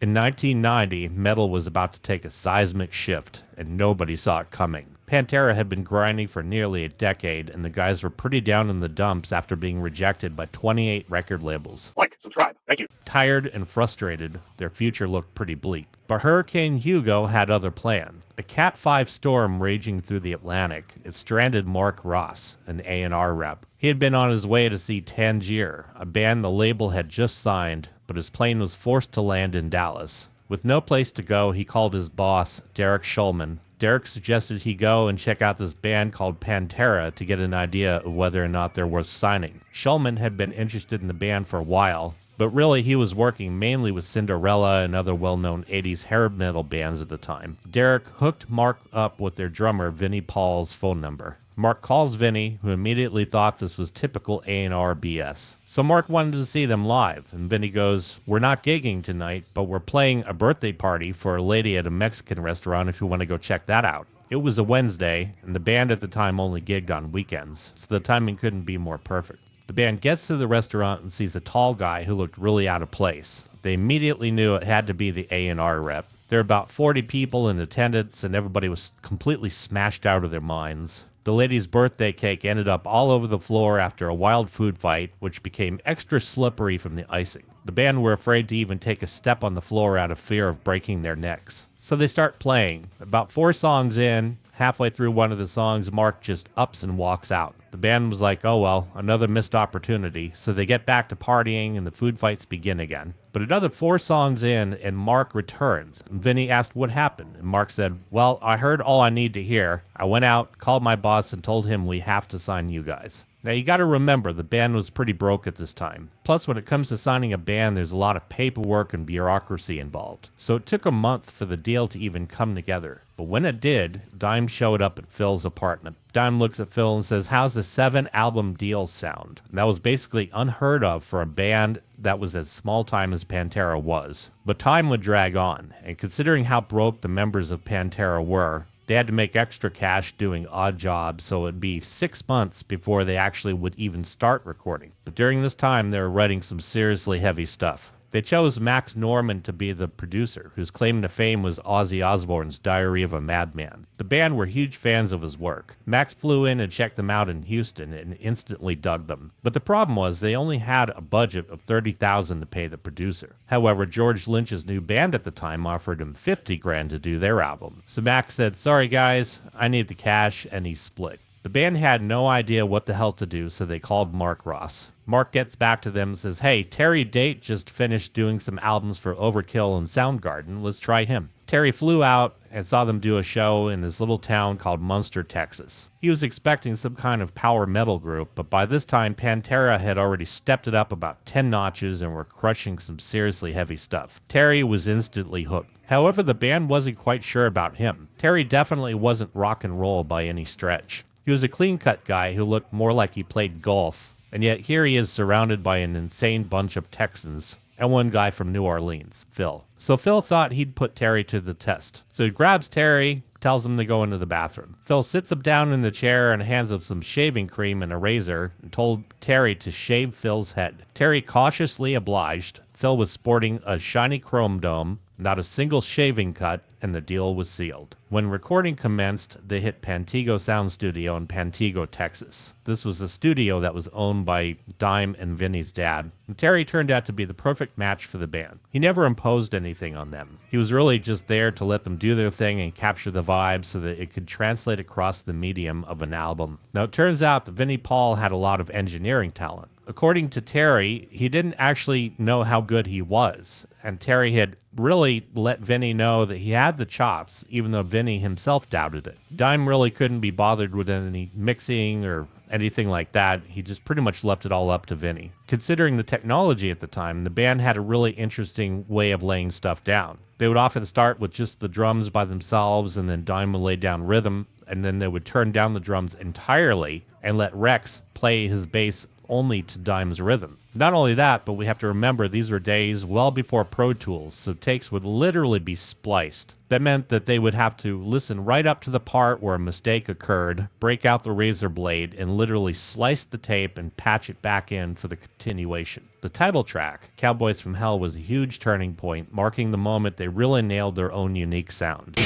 In 1990, metal was about to take a seismic shift, and nobody saw it coming. Pantera had been grinding for nearly a decade, and the guys were pretty down in the dumps after being rejected by 28 record labels. Like, subscribe, thank you. Tired and frustrated, their future looked pretty bleak. But Hurricane Hugo had other plans. A Cat 5 storm raging through the Atlantic. It stranded Mark Ross, an A&R rep. He had been on his way to see Tangier, a band the label had just signed, but his plane was forced to land in Dallas. With no place to go, he called his boss, Derek Schulman. Derek suggested he go and check out this band called Pantera to get an idea of whether or not they're worth signing. Schulman had been interested in the band for a while, but really he was working mainly with Cinderella and other well-known 80s hair metal bands at the time. Derek hooked Mark up with their drummer, Vinnie Paul's phone number. Mark calls Vinnie, who immediately thought this was typical A&R BS. So Mark wanted to see them live, and Vinnie goes, "We're not gigging tonight, but we're playing a birthday party for a lady at a Mexican restaurant if you want to go check that out." It was a Wednesday, and the band at the time only gigged on weekends, so the timing couldn't be more perfect. The band gets to the restaurant and sees a tall guy who looked really out of place. They immediately knew it had to be the A&R rep. There were about 40 people in attendance, and everybody was completely smashed out of their minds. The lady's birthday cake ended up all over the floor after a wild food fight, which became extra slippery from the icing. The band were afraid to even take a step on the floor out of fear of breaking their necks. So they start playing. About 4 songs in, halfway through one of the songs, Mark just ups and walks out. The band was like, oh well, another missed opportunity, so they get back to partying and the food fights begin again. But another 4 songs in, and Mark returns. And Vinnie asked what happened, and Mark said, well, I heard all I need to hear. I went out, called my boss, and told him we have to sign you guys. Now you gotta remember, the band was pretty broke at this time. Plus, when it comes to signing a band, there's a lot of paperwork and bureaucracy involved. So it took a month for the deal to even come together. But when it did, Dime showed up at Phil's apartment. Dime looks at Phil and says, how's the 7-album deal sound? And that was basically unheard of for a band that was as small time as Pantera was. But time would drag on, and considering how broke the members of Pantera were, they had to make extra cash doing odd jobs, so it'd be 6 months before they actually would even start recording. But during this time, they were writing some seriously heavy stuff. They chose Max Norman to be the producer, whose claim to fame was Ozzy Osbourne's Diary of a Madman. The band were huge fans of his work. Max flew in and checked them out in Houston and instantly dug them. But the problem was they only had a budget of $30,000 to pay the producer. However, George Lynch's new band at the time offered him $50,000 to do their album. So Max said, sorry guys, I need the cash, and he split. The band had no idea what the hell to do, so they called Mark Ross. Mark gets back to them and says, hey, Terry Date just finished doing some albums for Overkill and Soundgarden. Let's try him. Terry flew out and saw them do a show in this little town called Munster, Texas. He was expecting some kind of power metal group, but by this time, Pantera had already stepped it up about 10 notches and were crushing some seriously heavy stuff. Terry was instantly hooked. However, the band wasn't quite sure about him. Terry definitely wasn't rock and roll by any stretch. He was a clean-cut guy who looked more like he played golf. And yet here he is surrounded by an insane bunch of Texans and one guy from New Orleans, Phil. So Phil thought he'd put Terry to the test. So he grabs Terry, tells him to go into the bathroom. Phil sits him down in the chair and hands him some shaving cream and a razor and told Terry to shave Phil's head. Terry cautiously obliged. Phil was sporting a shiny chrome dome, not a single shaving cut, and the deal was sealed. When recording commenced, they hit Pantego Sound Studio in Pantego, Texas. This was a studio that was owned by Dime and Vinnie's dad, and Terry turned out to be the perfect match for the band. He never imposed anything on them. He was really just there to let them do their thing and capture the vibe so that it could translate across the medium of an album. Now it turns out that Vinnie Paul had a lot of engineering talent. According to Terry, he didn't actually know how good he was, and Terry had really let Vinnie know that he had the chops, even though Vinnie himself doubted it. Dime really couldn't be bothered with any mixing or anything like that. He just pretty much left it all up to Vinnie. Considering the technology at the time, the band had a really interesting way of laying stuff down. They would often start with just the drums by themselves, and then Dime would lay down rhythm, and then they would turn down the drums entirely and let Rex play his bass only to Dime's rhythm. Not only that, but we have to remember these were days well before Pro Tools, so takes would literally be spliced. That meant that they would have to listen right up to the part where a mistake occurred, break out the razor blade, and literally slice the tape and patch it back in for the continuation. The title track, Cowboys from Hell, was a huge turning point, marking the moment they really nailed their own unique sound.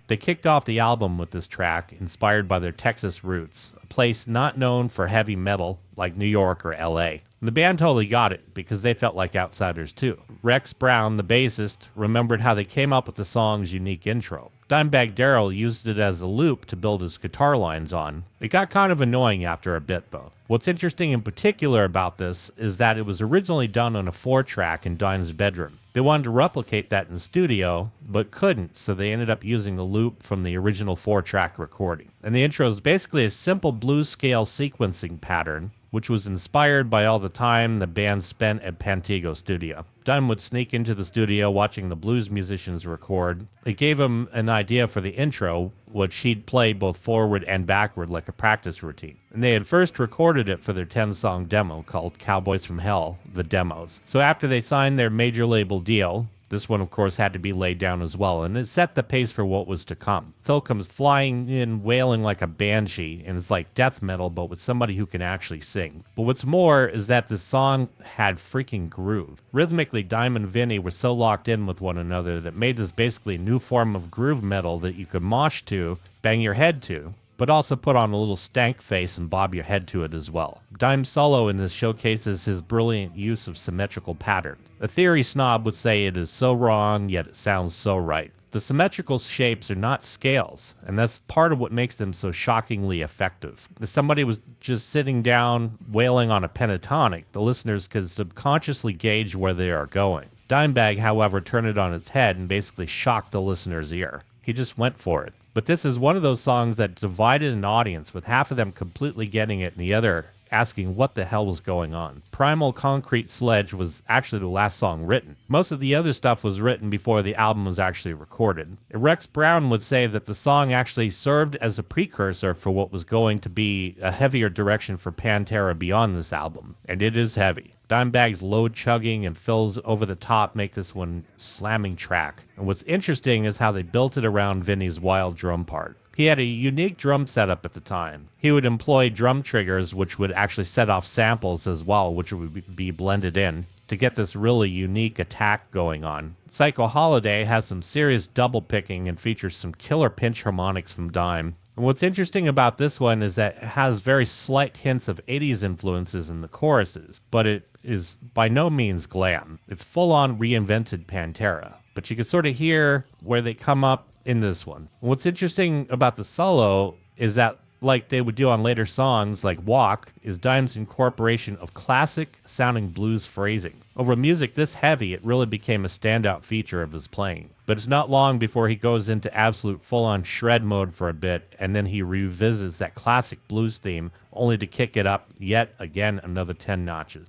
They kicked off the album with this track, inspired by their Texas roots, a place not known for heavy metal like New York or LA. And the band totally got it, because they felt like outsiders too. Rex Brown, the bassist, remembered how they came up with the song's unique intro. Dimebag Darrell used it as a loop to build his guitar lines on. It got kind of annoying after a bit though. What's interesting in particular about this is that it was originally done on a 4-track in Dime's bedroom. They wanted to replicate that in the studio, but couldn't, so they ended up using the loop from the original 4-track recording. And the intro is basically a simple blues scale sequencing pattern, which was inspired by all the time the band spent at Pantego Studio. Dime would sneak into the studio watching the blues musicians record. It gave him an idea for the intro, which he'd play both forward and backward like a practice routine. And they had first recorded it for their 10-song demo called Cowboys from Hell, The Demos. So after they signed their major label deal, this one, of course, had to be laid down as well, and it set the pace for what was to come. Phil comes flying in, wailing like a banshee, and it's like death metal, but with somebody who can actually sing. But what's more is that the song had freaking groove. Rhythmically, Dime and Vinnie were so locked in with one another that made this basically a new form of groove metal that you could mosh to, bang your head to, but also put on a little stank face and bob your head to it as well. Dime's solo in this showcases his brilliant use of symmetrical patterns. A theory snob would say it is so wrong, yet it sounds so right. The symmetrical shapes are not scales, and that's part of what makes them so shockingly effective. If somebody was just sitting down wailing on a pentatonic, the listeners could subconsciously gauge where they are going. Dimebag, however, turned it on its head and basically shocked the listener's ear. He just went for it. But this is one of those songs that divided an audience, with half of them completely getting it and the other asking what the hell was going on. Primal Concrete Sledge was actually the last song written. Most of the other stuff was written before the album was actually recorded. Rex Brown would say that the song actually served as a precursor for what was going to be a heavier direction for Pantera beyond this album, and it is heavy. Dimebag's low chugging and Phil's over the top make this one slamming track. And what's interesting is how they built it around Vinnie's wild drum part. He had a unique drum setup at the time. He would employ drum triggers which would actually set off samples as well, which would be blended in to get this really unique attack going on. Psycho Holiday has some serious double picking and features some killer pinch harmonics from Dime. And what's interesting about this one is that it has very slight hints of 80s influences in the choruses, but it is by no means glam. It's full-on reinvented Pantera, but you can sort of hear where they come up in this one. And what's interesting about the solo is that, like they would do on later songs like Walk, is Dime's incorporation of classic sounding blues phrasing. Over music this heavy, it really became a standout feature of his playing. But it's not long before he goes into absolute full-on shred mode for a bit, and then he revisits that classic blues theme, only to kick it up yet again another 10 notches.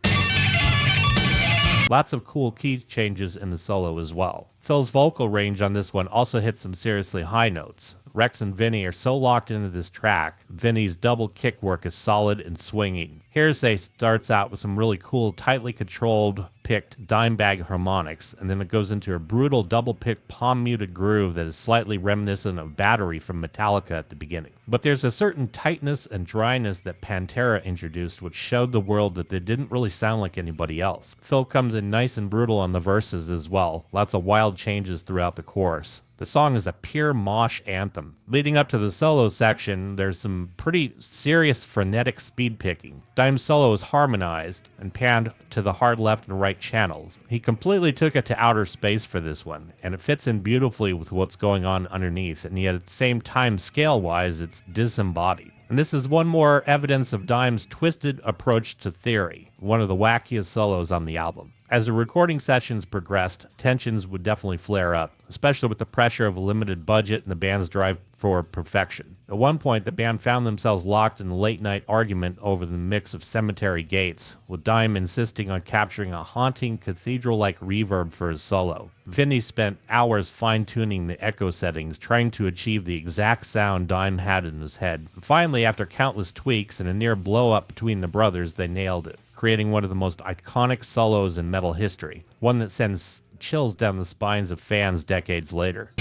Lots of cool key changes in the solo as well. Phil's vocal range on this one also hits some seriously high notes. Rex and Vinnie are so locked into this track. Vinnie's double kick work is solid and swinging. Hearsay starts out with some really cool, tightly controlled, picked Dimebag harmonics, and then it goes into a brutal double-picked palm-muted groove that is slightly reminiscent of Battery from Metallica at the beginning. But there's a certain tightness and dryness that Pantera introduced, which showed the world that they didn't really sound like anybody else. Phil comes in nice and brutal on the verses as well. Lots of wild changes throughout the chorus. The song is a pure mosh anthem. Leading up to the solo section, there's some pretty serious frenetic speed picking. Dime's solo is harmonized and panned to the hard left and right channels. He completely took it to outer space for this one, and it fits in beautifully with what's going on underneath, and yet at the same time, scale-wise, it's disembodied. And this is one more evidence of Dime's twisted approach to theory, one of the wackiest solos on the album. As the recording sessions progressed, tensions would definitely flare up, especially with the pressure of a limited budget and the band's drive for perfection. At one point, the band found themselves locked in a late-night argument over the mix of Cemetery Gates, with Dime insisting on capturing a haunting, cathedral-like reverb for his solo. Vinnie spent hours fine-tuning the echo settings, trying to achieve the exact sound Dime had in his head. Finally, after countless tweaks and a near blow-up between the brothers, they nailed it, creating one of the most iconic solos in metal history, one that sends chills down the spines of fans decades later.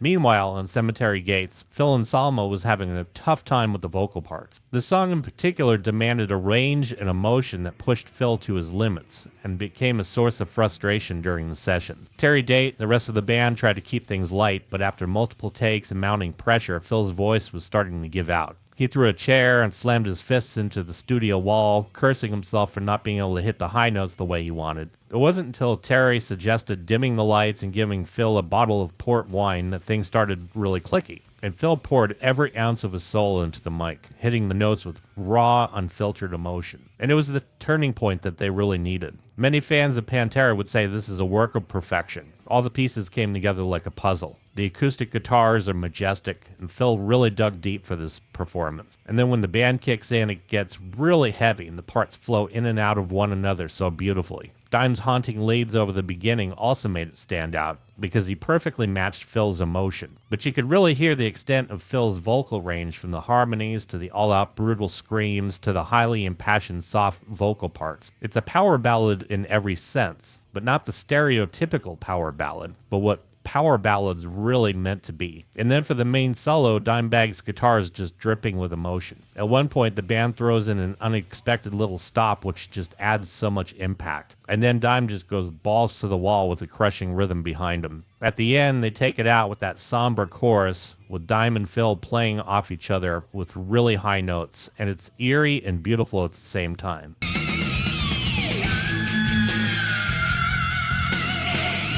Meanwhile, on Cemetery Gates, Phil Anselmo was having a tough time with the vocal parts. The song in particular demanded a range and emotion that pushed Phil to his limits, and became a source of frustration during the sessions. Terry Date, the rest of the band, tried to keep things light, but after multiple takes and mounting pressure, Phil's voice was starting to give out. He threw a chair and slammed his fists into the studio wall, cursing himself for not being able to hit the high notes the way he wanted. It wasn't until Terry suggested dimming the lights and giving Phil a bottle of port wine that things started really clicky. And Phil poured every ounce of his soul into the mic, hitting the notes with raw, unfiltered emotion. And it was the turning point that they really needed. Many fans of Pantera would say this is a work of perfection. All the pieces came together like a puzzle. The acoustic guitars are majestic, and Phil really dug deep for this performance. And then when the band kicks in, it gets really heavy, and the parts flow in and out of one another so beautifully. Dime's haunting leads over the beginning also made it stand out, because he perfectly matched Phil's emotion. But you could really hear the extent of Phil's vocal range, from the harmonies to the all-out brutal screams to the highly impassioned soft vocal parts. It's a power ballad in every sense, but not the stereotypical power ballad, but what power ballads really meant to be. And then for the main solo, Dimebag's guitar is just dripping with emotion. At one point, the band throws in an unexpected little stop, which just adds so much impact. And then Dime just goes balls to the wall with a crushing rhythm behind him. At the end, they take it out with that somber chorus, with Dime and Phil playing off each other with really high notes, and it's eerie and beautiful at the same time.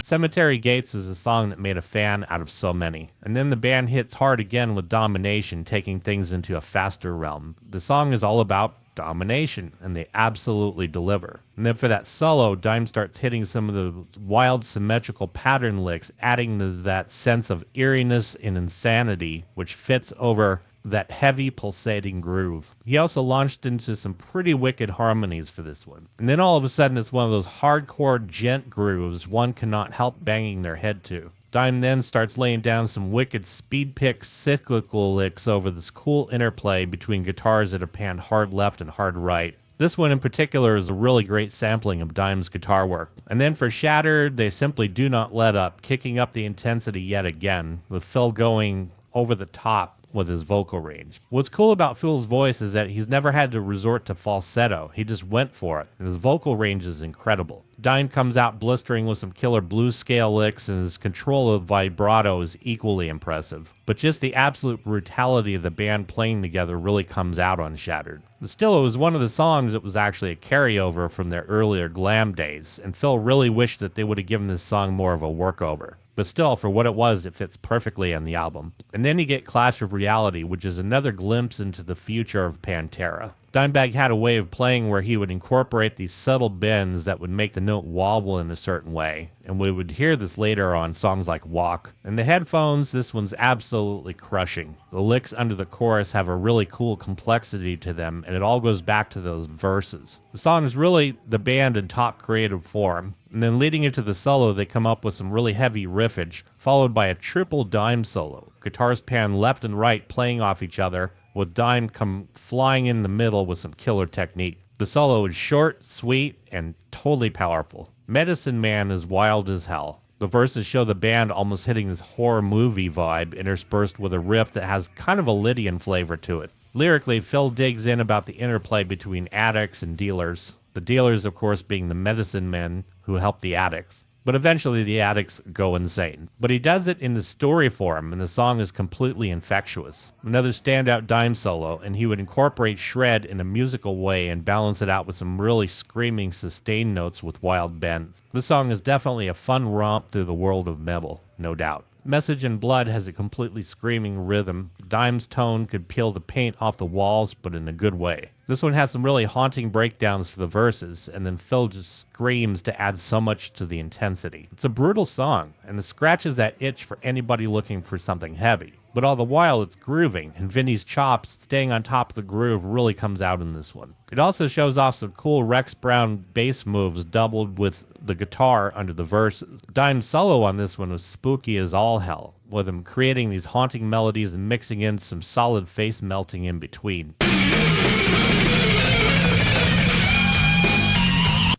Cemetery Gates was a song that made a fan out of so many. And then the band hits hard again with Domination, taking things into a faster realm. The song is all about domination, and they absolutely deliver. And then for that solo, Dime starts hitting some of the wild symmetrical pattern licks, adding to that sense of eeriness and insanity, which fits over that heavy pulsating groove. He also launched into some pretty wicked harmonies for this one. And then all of a sudden it's one of those hardcore gent grooves one cannot help banging their head to. Dime then starts laying down some wicked speed pick cyclical licks over this cool interplay between guitars that are panned hard left and hard right. This one in particular is a really great sampling of Dime's guitar work. And then for Shattered, they simply do not let up, kicking up the intensity yet again, with Phil going over the top with his vocal range. What's cool about Phil's voice is that he's never had to resort to falsetto. He just went for it, and his vocal range is incredible. Dime comes out blistering with some killer blues scale licks, and his control of vibrato is equally impressive. But just the absolute brutality of the band playing together really comes out on Shattered. But still, it was one of the songs that was actually a carryover from their earlier glam days, and Phil really wished that they would have given this song more of a workover. But still, for what it was, it fits perfectly on the album. And then you get Clash of Reality, which is another glimpse into the future of Pantera. Dimebag had a way of playing where he would incorporate these subtle bends that would make the note wobble in a certain way, and we would hear this later on songs like Walk. In the headphones, this one's absolutely crushing. The licks under the chorus have a really cool complexity to them, and it all goes back to those verses. The song is really the band in top creative form, and then leading into the solo, they come up with some really heavy riffage, followed by a triple Dime solo. Guitars pan left and right playing off each other, with Dime come flying in the middle with some killer technique. The solo is short, sweet, and totally powerful. Medicine Man is wild as hell. The verses show the band almost hitting this horror movie vibe, interspersed with a riff that has kind of a Lydian flavor to it. Lyrically, Phil digs in about the interplay between addicts and dealers. The dealers, of course, being the medicine men who help the addicts. But eventually the addicts go insane. But he does it in the story form, and the song is completely infectious. Another standout Dime solo, and he would incorporate shred in a musical way and balance it out with some really screaming sustained notes with wild bends. This song is definitely a fun romp through the world of metal, no doubt. Message in Blood has a completely screaming rhythm. Dime's tone could peel the paint off the walls, but in a good way. This one has some really haunting breakdowns for the verses, and then Phil just screams to add so much to the intensity. It's a brutal song, and it scratches that itch for anybody looking for something heavy. But all the while, it's grooving, and Vinnie's chops staying on top of the groove really comes out in this one. It also shows off some cool Rex Brown bass moves doubled with the guitar under the verses. Dime's solo on this one was spooky as all hell, with him creating these haunting melodies and mixing in some solid face melting in between.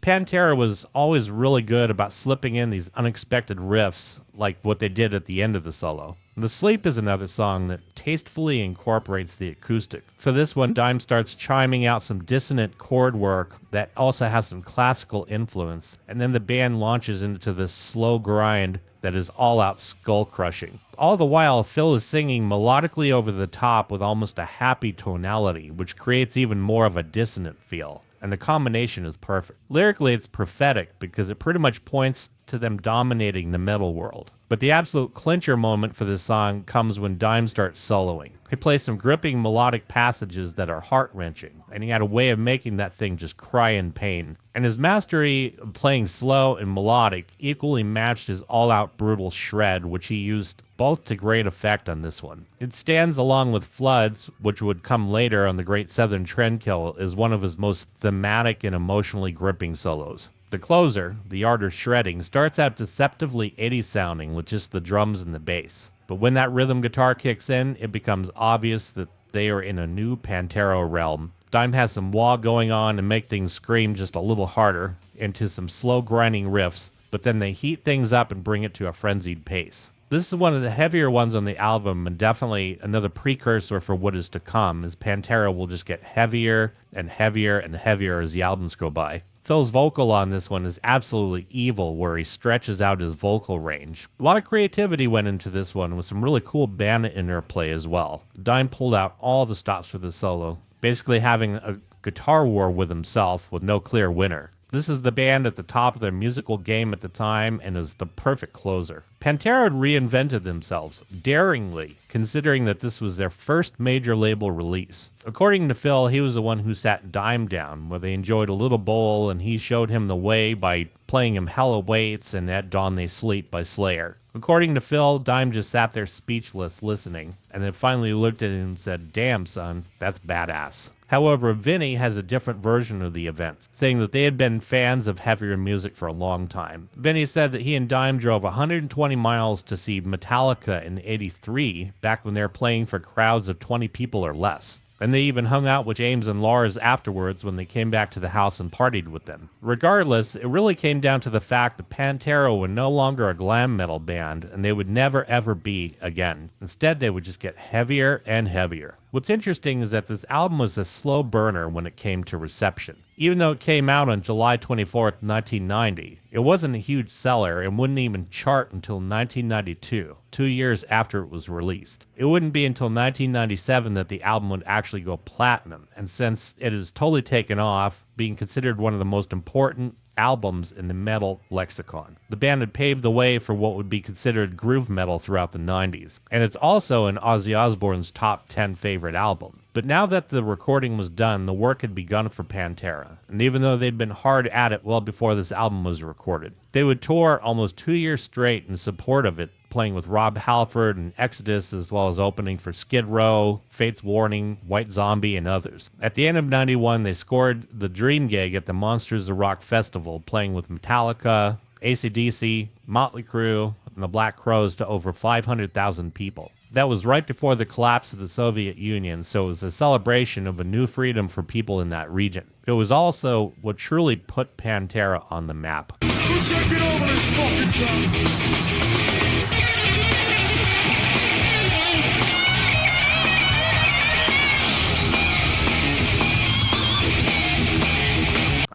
Pantera was always really good about slipping in these unexpected riffs like what they did at the end of the solo. The Sleep is another song that tastefully incorporates the acoustic. For this one, Dime starts chiming out some dissonant chord work that also has some classical influence, and then the band launches into this slow grind that is all-out skull-crushing. All the while, Phil is singing melodically over the top with almost a happy tonality, which creates even more of a dissonant feel. And the combination is perfect. Lyrically, it's prophetic because it pretty much points to them dominating the metal world. But the absolute clincher moment for this song comes when Dime starts soloing. He plays some gripping melodic passages that are heart-wrenching, and he had a way of making that thing just cry in pain. And his mastery of playing slow and melodic equally matched his all-out brutal shred, which he used both to great effect on this one. It stands along with Floods, which would come later on the Great Southern Trendkill, as one of his most thematic and emotionally gripping solos. The closer, The Art of Shredding, starts out deceptively 80s sounding with just the drums and the bass. But when that rhythm guitar kicks in, it becomes obvious that they are in a new Pantera realm. Dime has some wah going on and make things scream just a little harder into some slow grinding riffs, but then they heat things up and bring it to a frenzied pace. This is one of the heavier ones on the album, and definitely another precursor for what is to come, as Pantera will just get heavier and heavier and heavier as the albums go by. Phil's vocal on this one is absolutely evil, where he stretches out his vocal range. A lot of creativity went into this one, with some really cool band interplay as well. Dime pulled out all the stops for the solo, basically having a guitar war with himself with no clear winner. This is the band at the top of their musical game at the time and is the perfect closer. Pantera had reinvented themselves, daringly, considering that this was their first major label release. According to Phil, he was the one who sat Dime down, where they enjoyed a little bowl, and he showed him the way by playing him Hell Awaits and At Dawn They Sleep by Slayer. According to Phil, Dime just sat there speechless, listening, and then finally looked at him and said, "Damn, son, that's badass." However, Vinnie has a different version of the events, saying that they had been fans of heavier music for a long time. Vinnie said that he and Dime drove 120 miles to see Metallica in '83, back when they were playing for crowds of 20 people or less. And they even hung out with James and Lars afterwards when they came back to the house and partied with them. Regardless, it really came down to the fact that Pantera were no longer a glam metal band, and they would never ever be again. Instead, they would just get heavier and heavier. What's interesting is that this album was a slow burner when it came to reception. Even though it came out on July 24th, 1990, it wasn't a huge seller and wouldn't even chart until 1992, 2 years after it was released. It wouldn't be until 1997 that the album would actually go platinum, and since it has totally taken off, being considered one of the most important albums in the metal lexicon. The band had paved the way for what would be considered groove metal throughout the 90s, and it's also in Ozzy Osbourne's top 10 favorite album. But now that the recording was done, the work had begun for Pantera, and even though they'd been hard at it well before this album was recorded, they would tour almost 2 years straight in support of it, playing with Rob Halford and Exodus, as well as opening for Skid Row, Fate's Warning, White Zombie, and others. At the end of '91, they scored the dream gig at the Monsters of Rock Festival, playing with Metallica, AC/DC, Motley Crue, and the Black Crowes to over 500,000 people. That was right before the collapse of the Soviet Union, so it was a celebration of a new freedom for people in that region. It was also what truly put Pantera on the map. Check it over this fucking time.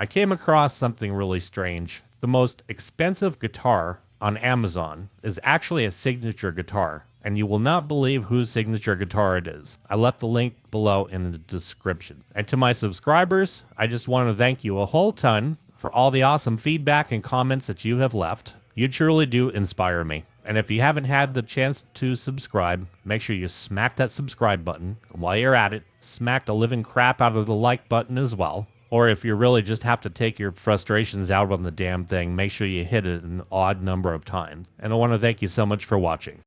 I came across something really strange. The most expensive guitar on Amazon is actually a signature guitar, and you will not believe whose signature guitar it is. I left the link below in the description. And to my subscribers, I just want to thank you a whole ton for all the awesome feedback and comments that you have left. You truly do inspire me. And if you haven't had the chance to subscribe, make sure you smack that subscribe button. And while you're at it, smack the living crap out of the like button as well. Or if you really just have to take your frustrations out on the damn thing, make sure you hit it an odd number of times. And I want to thank you so much for watching.